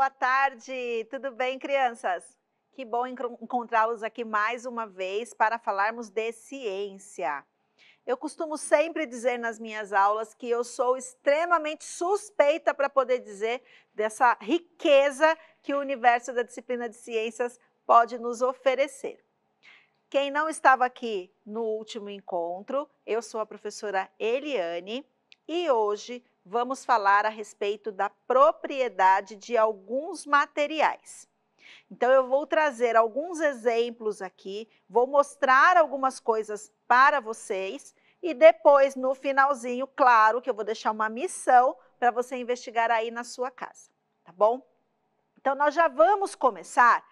boa tarde! Tudo bem, crianças? Que bom encontrá-los aqui mais uma vez para falarmos de ciência. Eu costumo sempre dizer nas minhas aulas que eu sou extremamente suspeita para poder dizer dessa riqueza que o universo da disciplina de ciências pode nos oferecer. Quem não estava aqui no último encontro, eu sou a professora Eliane e hoje vamos falar a respeito da propriedade de alguns materiais. Então, eu vou trazer alguns exemplos aqui, vou mostrar algumas coisas para vocês e depois, no finalzinho, claro que eu vou deixar uma missão para você investigar aí na sua casa, tá bom? Então, nós já vamos começar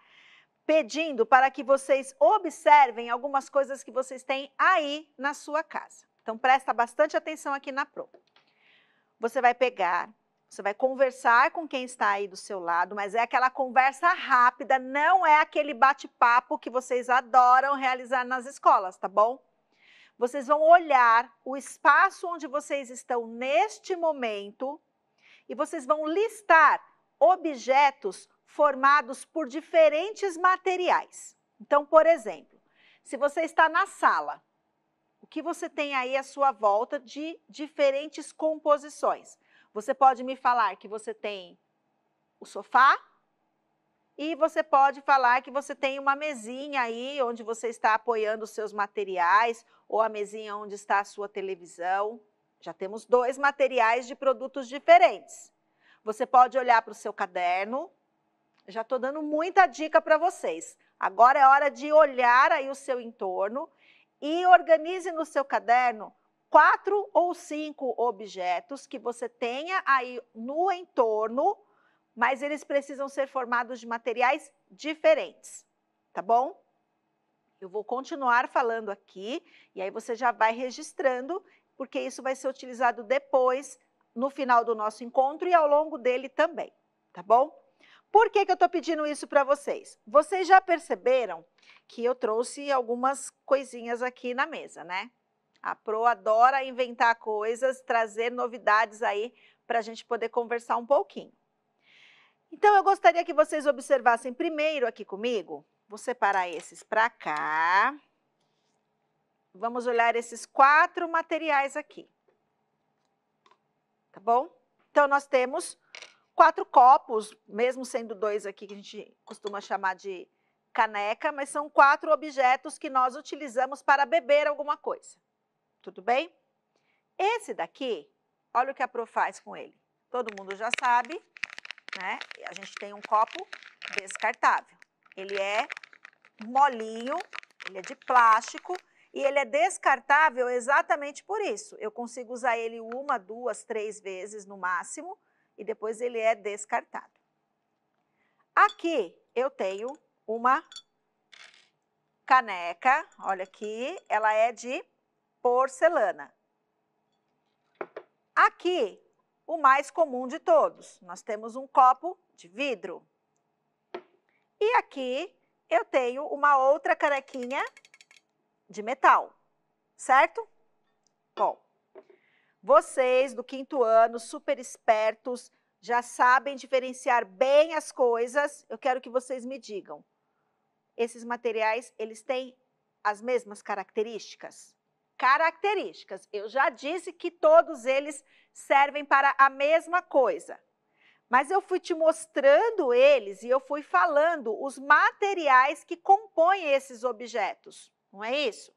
pedindo para que vocês observem algumas coisas que vocês têm aí na sua casa. Então, presta bastante atenção aqui na prova. Você vai pegar, você vai conversar com quem está aí do seu lado, mas é aquela conversa rápida, não é aquele bate-papo que vocês adoram realizar nas escolas, tá bom? Vocês vão olhar o espaço onde vocês estão neste momento e vocês vão listar objetos formados por diferentes materiais. Então, por exemplo, se você está na sala, o que você tem aí à sua volta de diferentes composições? Você pode me falar que você tem o sofá e você pode falar que você tem uma mesinha aí onde você está apoiando os seus materiais ou a mesinha onde está a sua televisão. Já temos dois materiais de produtos diferentes. Você pode olhar para o seu caderno. Já estou dando muita dica para vocês. Agora é hora de olhar aí o seu entorno e organize no seu caderno 4 ou 5 objetos que você tenha aí no entorno, mas eles precisam ser formados de materiais diferentes, tá bom? Eu vou continuar falando aqui e aí você já vai registrando, porque isso vai ser utilizado depois, no final do nosso encontro e ao longo dele também, tá bom? Por que eu estou pedindo isso para vocês? Vocês já perceberam que eu trouxe algumas coisinhas aqui na mesa, né? A Pro adora inventar coisas, trazer novidades aí para a gente poder conversar um pouquinho. Então, eu gostaria que vocês observassem primeiro aqui comigo. Vou separar esses para cá. Vamos olhar esses 4 materiais aqui. Tá bom? Então, nós temos 4 copos, mesmo sendo 2 aqui que a gente costuma chamar de caneca, mas são 4 objetos que nós utilizamos para beber alguma coisa. Tudo bem? Esse daqui, olha o que a Pro faz com ele. Todo mundo já sabe, né? A gente tem um copo descartável. Ele é molinho, ele é de plástico e ele é descartável exatamente por isso. Eu consigo usar ele 1, 2, 3 vezes no máximo e depois ele é descartado. Aqui eu tenho uma caneca, olha aqui, ela é de porcelana. Aqui, o mais comum de todos, nós temos um copo de vidro. E aqui eu tenho uma outra canequinha de metal, certo? Bom, vocês do 5º ano, super espertos, já sabem diferenciar bem as coisas. Eu quero que vocês me digam, esses materiais, eles têm as mesmas características? Características. Eu já disse que todos eles servem para a mesma coisa. Mas eu fui te mostrando eles e eu fui falando os materiais que compõem esses objetos. Não é isso?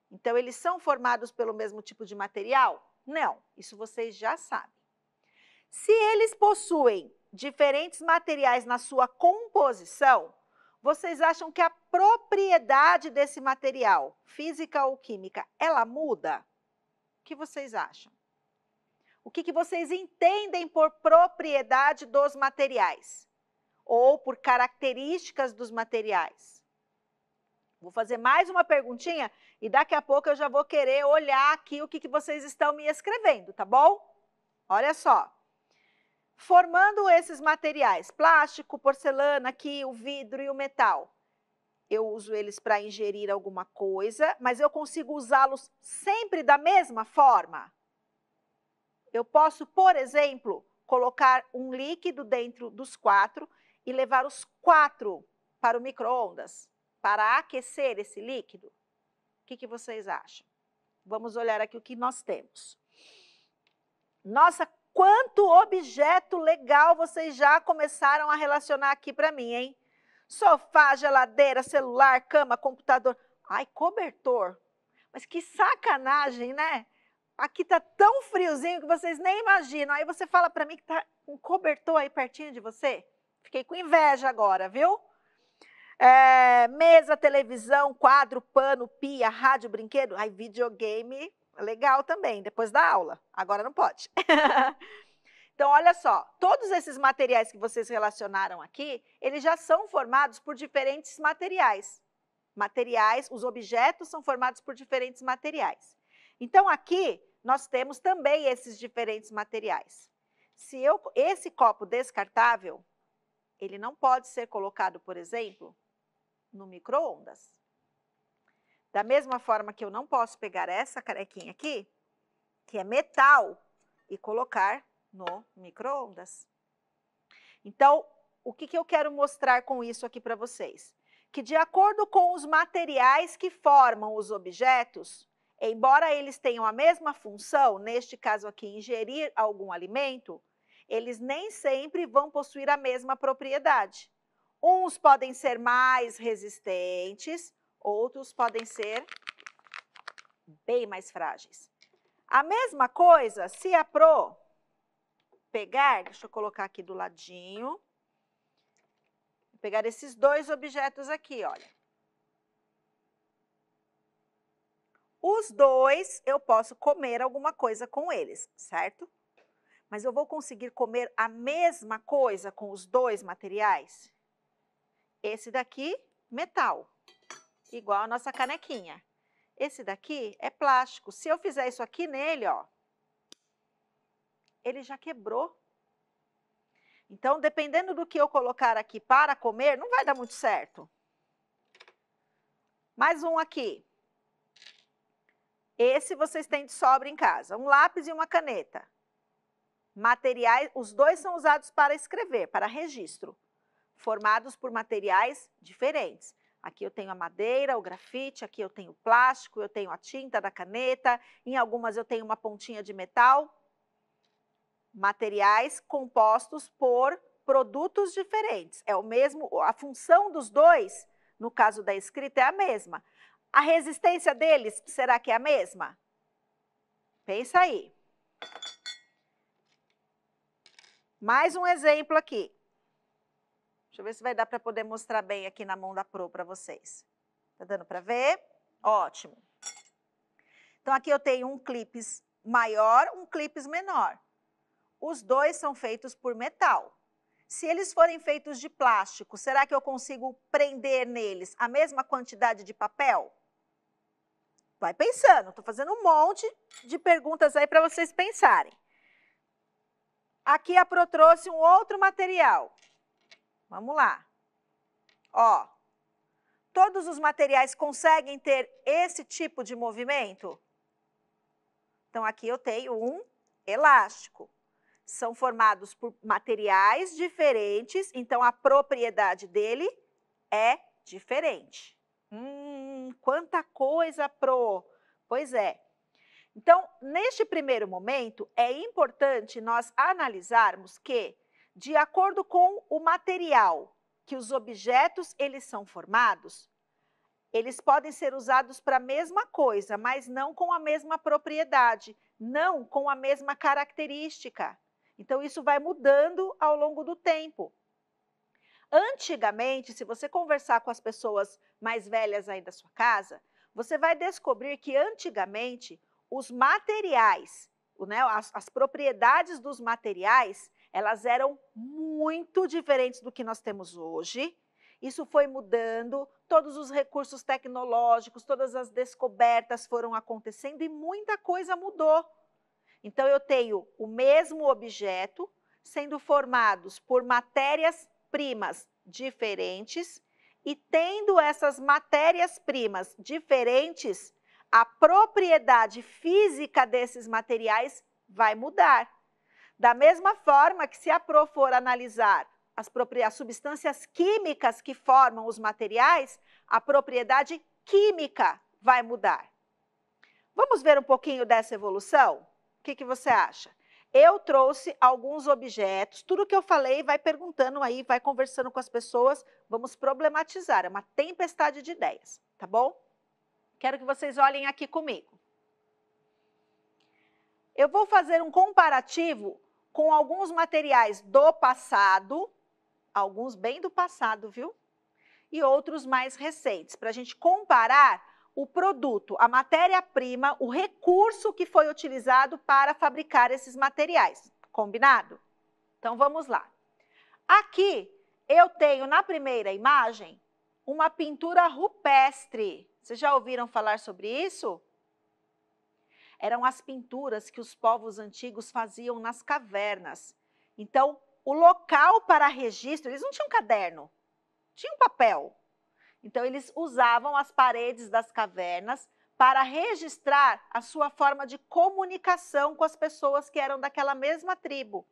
Então, eles são formados pelo mesmo tipo de material? Não, isso vocês já sabem. Se eles possuem diferentes materiais na sua composição, vocês acham que a propriedade desse material, física ou química, ela muda? O que vocês acham? O que vocês entendem por propriedade dos materiais? Ou por características dos materiais? Vou fazer mais uma perguntinha e daqui a pouco eu já vou querer olhar aqui o que vocês estão me escrevendo, tá bom? Olha só. Formando esses materiais, plástico, porcelana, aqui o vidro e o metal, eu uso eles para ingerir alguma coisa, mas eu consigo usá-los sempre da mesma forma? Eu posso, por exemplo, colocar um líquido dentro dos 4 e levar os 4 para o micro-ondas, para aquecer esse líquido? O que vocês acham? Vamos olhar aqui o que nós temos. Nossa, quanto objeto legal vocês já começaram a relacionar aqui para mim, hein? Sofá, geladeira, celular, cama, computador. Ai, cobertor. Mas que sacanagem, né? Aqui tá tão friozinho que vocês nem imaginam. Aí você fala para mim que tá um cobertor aí pertinho de você? Fiquei com inveja agora, viu? Mesa, televisão, quadro, pano, pia, rádio, brinquedo. Ai, videogame, legal também, depois da aula. Agora não pode. Então, olha só, todos esses materiais que vocês relacionaram aqui, eles já são formados por diferentes materiais. Os objetos são formados por diferentes materiais. Então, aqui, nós temos também esses diferentes materiais. Esse copo descartável, ele não pode ser colocado, por exemplo, no micro-ondas. Da mesma forma que eu não posso pegar essa canequinha aqui, que é metal, e colocar no micro-ondas. Então, o que eu quero mostrar com isso aqui para vocês? Que de acordo com os materiais que formam os objetos, embora eles tenham a mesma função, neste caso aqui, ingerir algum alimento, eles nem sempre vão possuir a mesma propriedade. Uns podem ser mais resistentes, outros podem ser bem mais frágeis. A mesma coisa, se a Pro pegar, deixa eu colocar aqui do ladinho, vou pegar esses dois objetos aqui, olha. Os dois eu posso comer alguma coisa com eles, certo? Mas eu vou conseguir comer a mesma coisa com os dois materiais? Esse daqui, metal, igual a nossa canequinha. Esse daqui é plástico. Se eu fizer isso aqui nele, ó, ele já quebrou. Então, dependendo do que eu colocar aqui para comer, não vai dar muito certo. Mais um aqui. Esse vocês têm de sobra em casa. Um lápis e uma caneta. Materiais, os dois são usados para escrever, para registro, formados por materiais diferentes. Aqui eu tenho a madeira, o grafite, aqui eu tenho o plástico, eu tenho a tinta da caneta, em algumas eu tenho uma pontinha de metal. Materiais compostos por produtos diferentes. É o mesmo, a função dos dois, no caso da escrita, é a mesma. A resistência deles, será que é a mesma? Pensa aí. Mais um exemplo aqui. Deixa eu ver se vai dar para poder mostrar bem aqui na mão da Pro para vocês. Tá dando para ver? Ótimo. Então, aqui eu tenho um clipes maior, um clipes menor. Os dois são feitos por metal. Se eles forem feitos de plástico, será que eu consigo prender neles a mesma quantidade de papel? Vai pensando, estou fazendo um monte de perguntas aí para vocês pensarem. Aqui a Pro trouxe um outro material. Vamos lá. Ó, todos os materiais conseguem ter esse tipo de movimento? Então, aqui eu tenho um elástico. São formados por materiais diferentes, então a propriedade dele é diferente. Quanta coisa, Pro! Pois é. Então, neste primeiro momento, é importante nós analisarmos que, de acordo com o material que os objetos eles são formados, eles podem ser usados para a mesma coisa, mas não com a mesma propriedade, não com a mesma característica. Então, isso vai mudando ao longo do tempo. Antigamente, se você conversar com as pessoas mais velhas aí da sua casa, você vai descobrir que antigamente os materiais, né, as propriedades dos materiais, elas eram muito diferentes do que nós temos hoje. Isso foi mudando, todos os recursos tecnológicos, todas as descobertas foram acontecendo e muita coisa mudou. Então, eu tenho o mesmo objeto sendo formados por matérias-primas diferentes e tendo essas matérias-primas diferentes, a propriedade física desses materiais vai mudar. Da mesma forma que se a Pro for analisar as substâncias químicas que formam os materiais, a propriedade química vai mudar. Vamos ver um pouquinho dessa evolução? O que você acha? Eu trouxe alguns objetos, tudo que eu falei vai perguntando aí, vai conversando com as pessoas, vamos problematizar, é uma tempestade de ideias, tá bom? Quero que vocês olhem aqui comigo. Eu vou fazer um comparativo com alguns materiais do passado, alguns bem do passado, viu? E outros mais recentes, para a gente comparar o produto, a matéria-prima, o recurso que foi utilizado para fabricar esses materiais. Combinado? Então, vamos lá. Aqui, eu tenho na primeira imagem uma pintura rupestre. Vocês já ouviram falar sobre isso? Eram as pinturas que os povos antigos faziam nas cavernas. Então, o local para registro, eles não tinham caderno, tinham papel. Então, eles usavam as paredes das cavernas para registrar a sua forma de comunicação com as pessoas que eram daquela mesma tribo.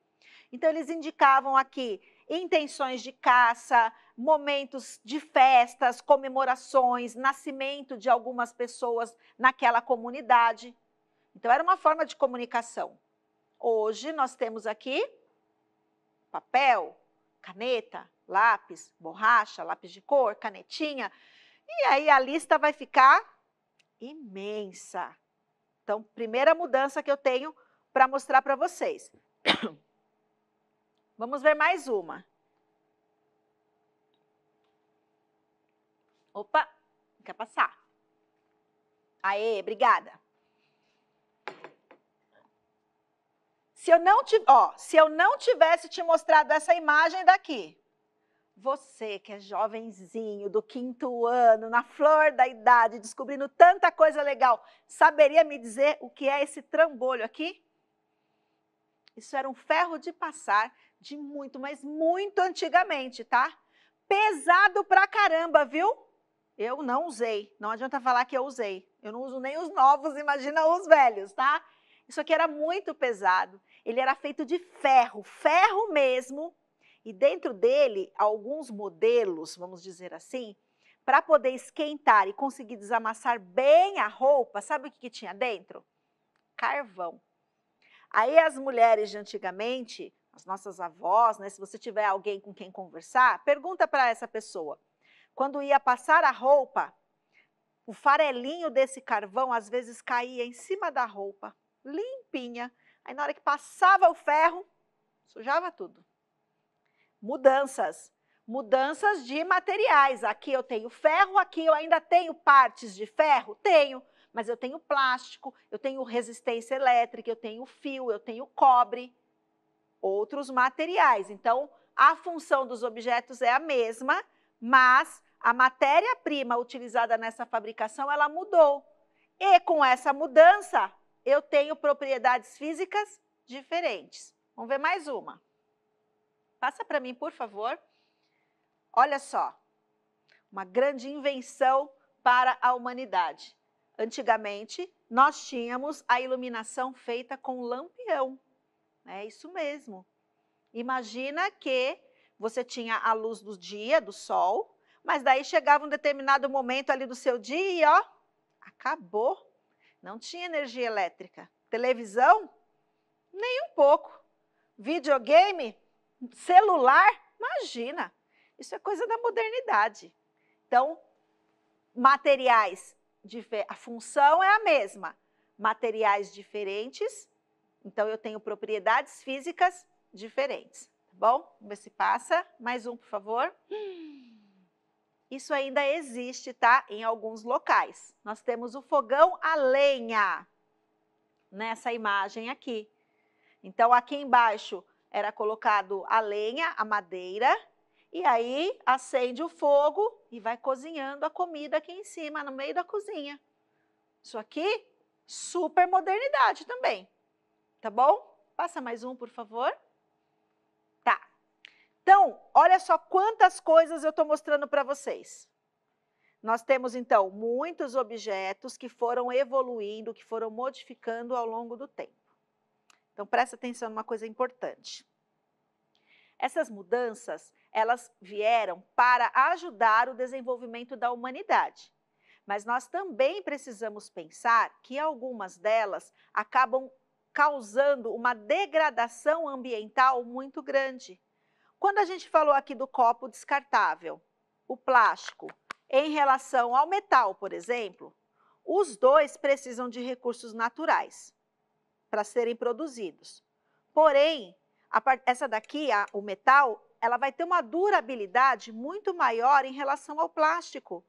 Então, eles indicavam aqui intenções de caça, momentos de festas, comemorações, nascimento de algumas pessoas naquela comunidade. Então, era uma forma de comunicação. Hoje, nós temos aqui papel, caneta, lápis, borracha, lápis de cor, canetinha. E aí a lista vai ficar imensa. Então, primeira mudança que eu tenho para mostrar para vocês. Vamos ver mais uma. Opa, quer passar? Aê, obrigada. Se eu não tivesse te mostrado essa imagem daqui, você que é jovenzinho, do 5º ano, na flor da idade, descobrindo tanta coisa legal, saberia me dizer o que é esse trambolho aqui? Isso era um ferro de passar de muito, mas muito antigamente, tá? Pesado pra caramba, viu? Eu não usei, não adianta falar que eu usei. Eu não uso nem os novos, imagina os velhos, tá? Isso aqui era muito pesado. Ele era feito de ferro, ferro mesmo. E dentro dele, alguns modelos, vamos dizer assim, para poder esquentar e conseguir desamassar bem a roupa, sabe o que tinha dentro? Carvão. Aí as mulheres de antigamente, as nossas avós, né, se você tiver alguém com quem conversar, pergunta para essa pessoa. Quando ia passar a roupa, o farelinho desse carvão às vezes caía em cima da roupa, limpinha. Aí na hora que passava o ferro, sujava tudo. Mudanças de materiais. Aqui eu tenho ferro, aqui eu ainda tenho partes de ferro? Tenho, mas eu tenho plástico, eu tenho resistência elétrica, eu tenho fio, eu tenho cobre, outros materiais. Então, a função dos objetos é a mesma, mas a matéria-prima utilizada nessa fabricação, ela mudou. E com essa mudança, eu tenho propriedades físicas diferentes. Vamos ver mais uma. Passa para mim, por favor. Olha só, uma grande invenção para a humanidade. Antigamente, nós tínhamos a iluminação feita com lampião. É isso mesmo. Imagina que você tinha a luz do dia, do sol, mas daí chegava um determinado momento ali do seu dia e, ó, acabou. Não tinha energia elétrica. Televisão? Nem um pouco. Videogame? Celular? Imagina. Isso é coisa da modernidade. Então, materiais, a função é a mesma. Materiais diferentes, então eu tenho propriedades físicas diferentes. Tá bom? Vamos ver se passa. Mais um, por favor. Isso ainda existe, tá? Em alguns locais. Nós temos o fogão a lenha, nessa imagem aqui. Então, aqui embaixo era colocado a lenha, a madeira, e aí acende o fogo e vai cozinhando a comida aqui em cima, no meio da cozinha. Isso aqui, super modernidade também. Tá bom? Passa mais um, por favor. Tá. Então, olha só quantas coisas eu estou mostrando para vocês. Nós temos, então, muitos objetos que foram evoluindo, que foram modificando ao longo do tempo. Então, presta atenção numa coisa importante. Essas mudanças, elas vieram para ajudar o desenvolvimento da humanidade. Mas nós também precisamos pensar que algumas delas acabam causando uma degradação ambiental muito grande. Quando a gente falou aqui do copo descartável, o plástico, em relação ao metal, por exemplo, os dois precisam de recursos naturais para serem produzidos. Porém, essa daqui, o metal, ela vai ter uma durabilidade muito maior em relação ao plástico.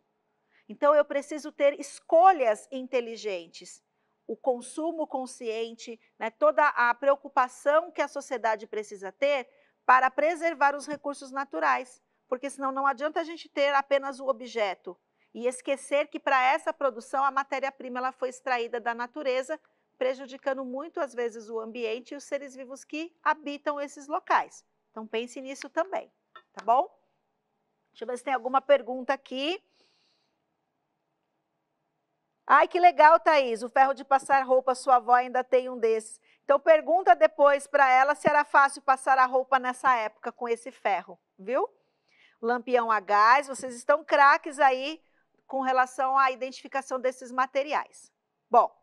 Então, eu preciso ter escolhas inteligentes, o consumo consciente, né, toda a preocupação que a sociedade precisa ter para preservar os recursos naturais, porque senão não adianta a gente ter apenas o objeto e esquecer que para essa produção a matéria-prima ela foi extraída da natureza, prejudicando muito às vezes o ambiente e os seres vivos que habitam esses locais. Então pense nisso também, tá bom? Deixa eu ver se tem alguma pergunta aqui. Ai, que legal, Thaís, o ferro de passar roupa, sua avó ainda tem um desses. Então pergunta depois para ela se era fácil passar a roupa nessa época com esse ferro, viu? Lampião a gás, vocês estão craques aí com relação à identificação desses materiais. Bom,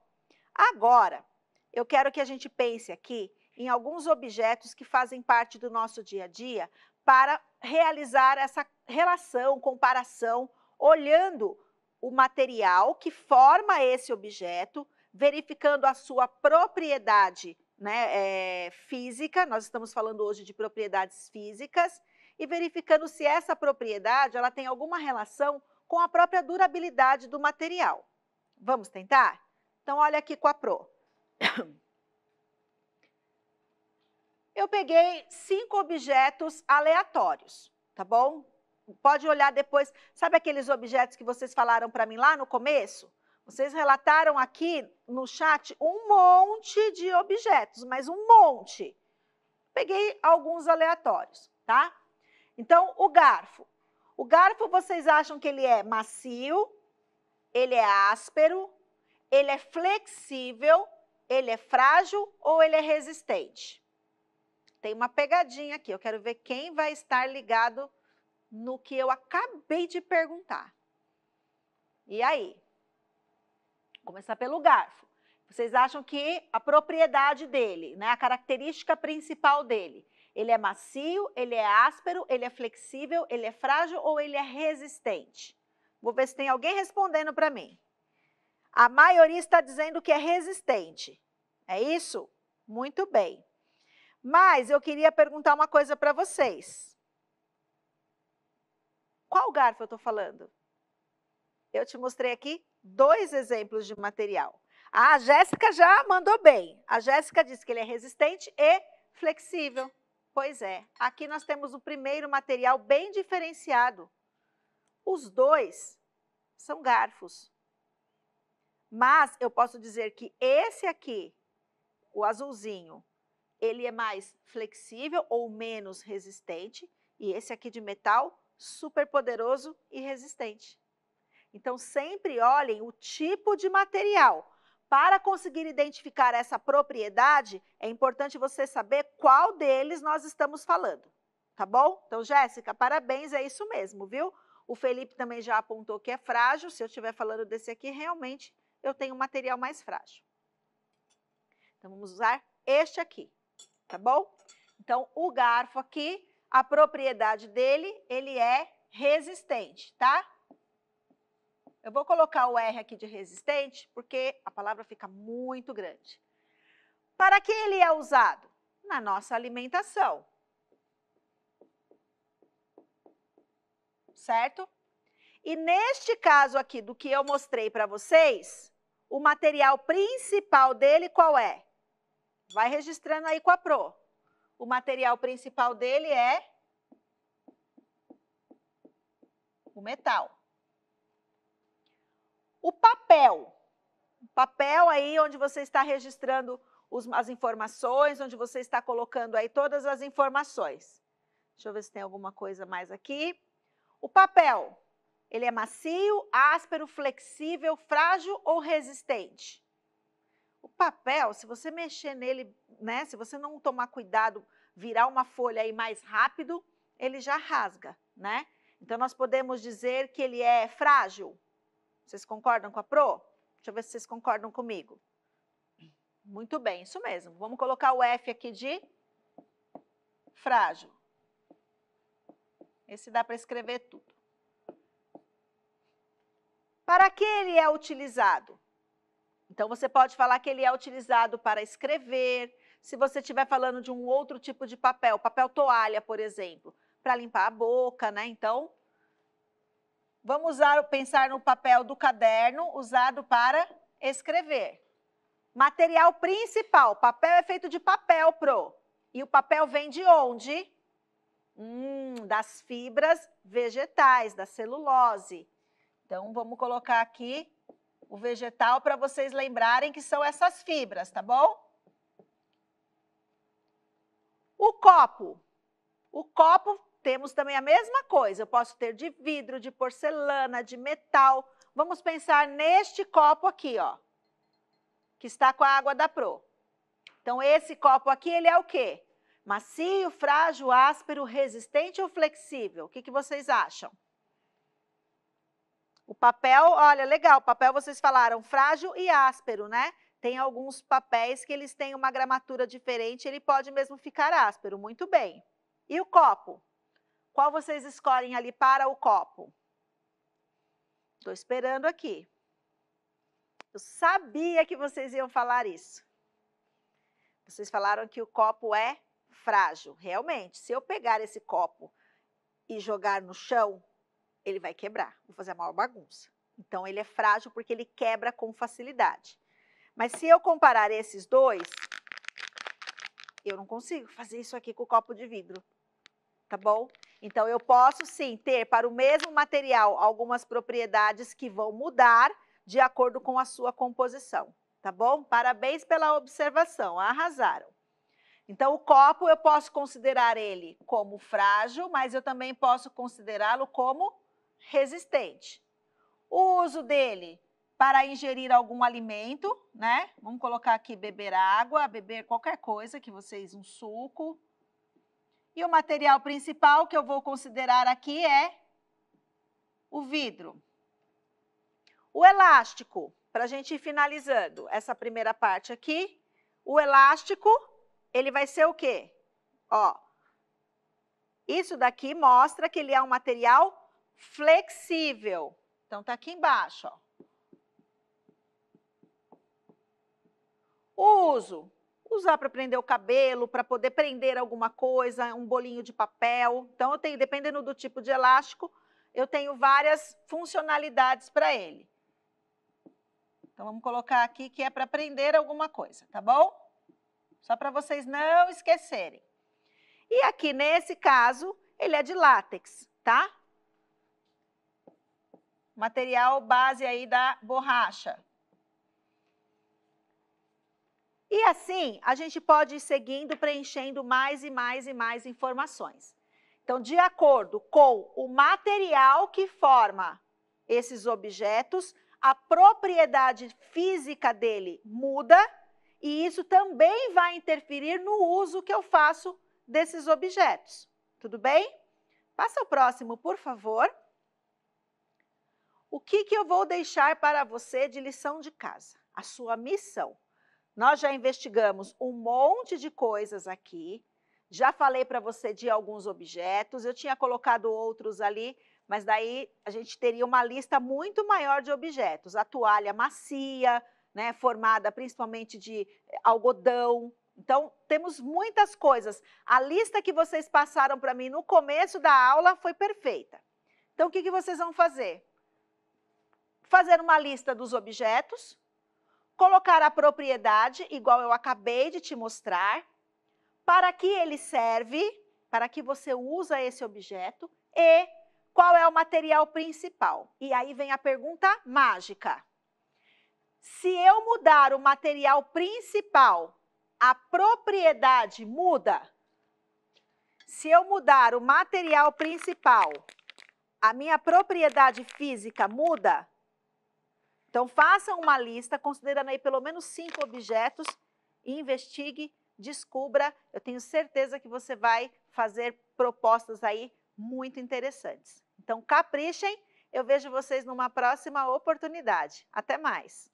agora eu quero que a gente pense aqui em alguns objetos que fazem parte do nosso dia a dia para realizar essa relação, comparação, olhando o material que forma esse objeto, verificando a sua propriedade, né, física, nós estamos falando hoje de propriedades físicas, e verificando se essa propriedade ela tem alguma relação com a própria durabilidade do material. Vamos tentar? Então, olha aqui com a Pro. Eu peguei 5 objetos aleatórios, tá bom? Pode olhar depois, sabe aqueles objetos que vocês falaram para mim lá no começo? Vocês relataram aqui no chat um monte de objetos, mas um monte. Peguei alguns aleatórios, tá? Então, o garfo. O garfo, vocês acham que ele é macio, ele é áspero, ele é flexível, ele é frágil ou ele é resistente? Tem uma pegadinha aqui, eu quero ver quem vai estar ligado no que eu acabei de perguntar. E aí? Vou começar pelo garfo. Vocês acham que a propriedade dele, né, a característica principal dele, ele é macio, ele é áspero, ele é flexível, ele é frágil ou ele é resistente? Vou ver se tem alguém respondendo para mim. A maioria está dizendo que é resistente. É isso? Muito bem. Mas eu queria perguntar uma coisa para vocês. Qual garfo eu estou falando? Eu te mostrei aqui 2 exemplos de material. A Jéssica já mandou bem. A Jéssica disse que ele é resistente e flexível. Pois é, aqui nós temos o primeiro material bem diferenciado. Os 2 são garfos. Mas eu posso dizer que esse aqui, o azulzinho, ele é mais flexível ou menos resistente. E esse aqui de metal, super poderoso e resistente. Então, sempre olhem o tipo de material. Para conseguir identificar essa propriedade, é importante você saber qual deles nós estamos falando, tá bom? Então, Jéssica, parabéns, é isso mesmo, viu? O Felipe também já apontou que é frágil, se eu estiver falando desse aqui, realmente eu tenho um material mais frágil. Então, vamos usar este aqui, tá bom? Então, o garfo aqui, a propriedade dele, ele é resistente, tá? Eu vou colocar o R aqui de resistente, porque a palavra fica muito grande. Para que ele é usado? Na nossa alimentação. Certo? E neste caso aqui, do que eu mostrei para vocês, o material principal dele qual é? Vai registrando aí com a Pro. O material principal dele é o metal. O papel aí onde você está registrando as informações, onde você está colocando aí todas as informações. Deixa eu ver se tem alguma coisa mais aqui. O papel, ele é macio, áspero, flexível, frágil ou resistente? O papel, se você mexer nele, né, se você não tomar cuidado, virar uma folha aí mais rápido, ele já rasga, né? Então, nós podemos dizer que ele é frágil. Vocês concordam com a Pro? Deixa eu ver se vocês concordam comigo. Muito bem, isso mesmo. Vamos colocar o F aqui de frágil. Esse dá para escrever tudo. Para que ele é utilizado? Então, você pode falar que ele é utilizado para escrever. Se você estiver falando de um outro tipo de papel, papel toalha, por exemplo, para limpar a boca, né? Então, vamos pensar no papel do caderno usado para escrever. Material principal, papel é feito de papel, Pro. E o papel vem de onde? Das fibras vegetais, da celulose. Então, vamos colocar aqui o vegetal para vocês lembrarem que são essas fibras, tá bom? O copo. O copo, temos também a mesma coisa. Eu posso ter de vidro, de porcelana, de metal. Vamos pensar neste copo aqui, ó, que está com a água da Pro. Então, esse copo aqui, ele é o quê? Macio, frágil, áspero, resistente ou flexível? O que vocês acham? O papel, olha, legal, o papel vocês falaram frágil e áspero, né? Tem alguns papéis que eles têm uma gramatura diferente, ele pode mesmo ficar áspero, muito bem. E o copo? Qual vocês escolhem ali para o copo? Estou esperando aqui. Eu sabia que vocês iam falar isso. Vocês falaram que o copo é frágil. Realmente, se eu pegar esse copo e jogar no chão, ele vai quebrar. Vou fazer a maior bagunça. Então, ele é frágil porque ele quebra com facilidade. Mas se eu comparar esses dois, eu não consigo fazer isso aqui com o copo de vidro. Tá bom? Então, eu posso sim ter para o mesmo material algumas propriedades que vão mudar de acordo com a sua composição. Tá bom? Parabéns pela observação, arrasaram. Então, o copo eu posso considerar ele como frágil, mas eu também posso considerá-lo como resistente. O uso dele para ingerir algum alimento, né? Vamos colocar aqui beber água, beber qualquer coisa que vocês, um suco. E o material principal que eu vou considerar aqui é o vidro. O elástico, para a gente ir finalizando essa primeira parte aqui, o elástico, ele vai ser o quê? Ó, isso daqui mostra que ele é um material flexível. Então, tá aqui embaixo, ó. O uso. Usar para prender o cabelo, para poder prender alguma coisa, um bolinho de papel. Então, eu tenho, dependendo do tipo de elástico, eu tenho várias funcionalidades para ele. Então, vamos colocar aqui que é para prender alguma coisa, tá bom? Só para vocês não esquecerem. E aqui, nesse caso, ele é de látex, tá? Material base aí da borracha. E assim, a gente pode ir seguindo, preenchendo mais e mais e mais informações. Então, de acordo com o material que forma esses objetos, a propriedade física dele muda e isso também vai interferir no uso que eu faço desses objetos. Tudo bem? Passa o próximo, por favor. O que eu vou deixar para você de lição de casa? A sua missão. Nós já investigamos um monte de coisas aqui, já falei para você de alguns objetos, eu tinha colocado outros ali, mas daí a gente teria uma lista muito maior de objetos. A toalha macia, né, formada principalmente de algodão. Então, temos muitas coisas. A lista que vocês passaram para mim no começo da aula foi perfeita. Então, o que vocês vão fazer? Fazer uma lista dos objetos, colocar a propriedade, igual eu acabei de te mostrar, para que ele serve, para que você usa esse objeto e qual é o material principal. E aí vem a pergunta mágica. Se eu mudar o material principal, a propriedade muda? Se eu mudar o material principal, a minha propriedade física muda? Então, façam uma lista, considerando aí pelo menos 5 objetos, e investigue, descubra. Eu tenho certeza que você vai fazer propostas aí muito interessantes. Então, caprichem, eu vejo vocês numa próxima oportunidade. Até mais!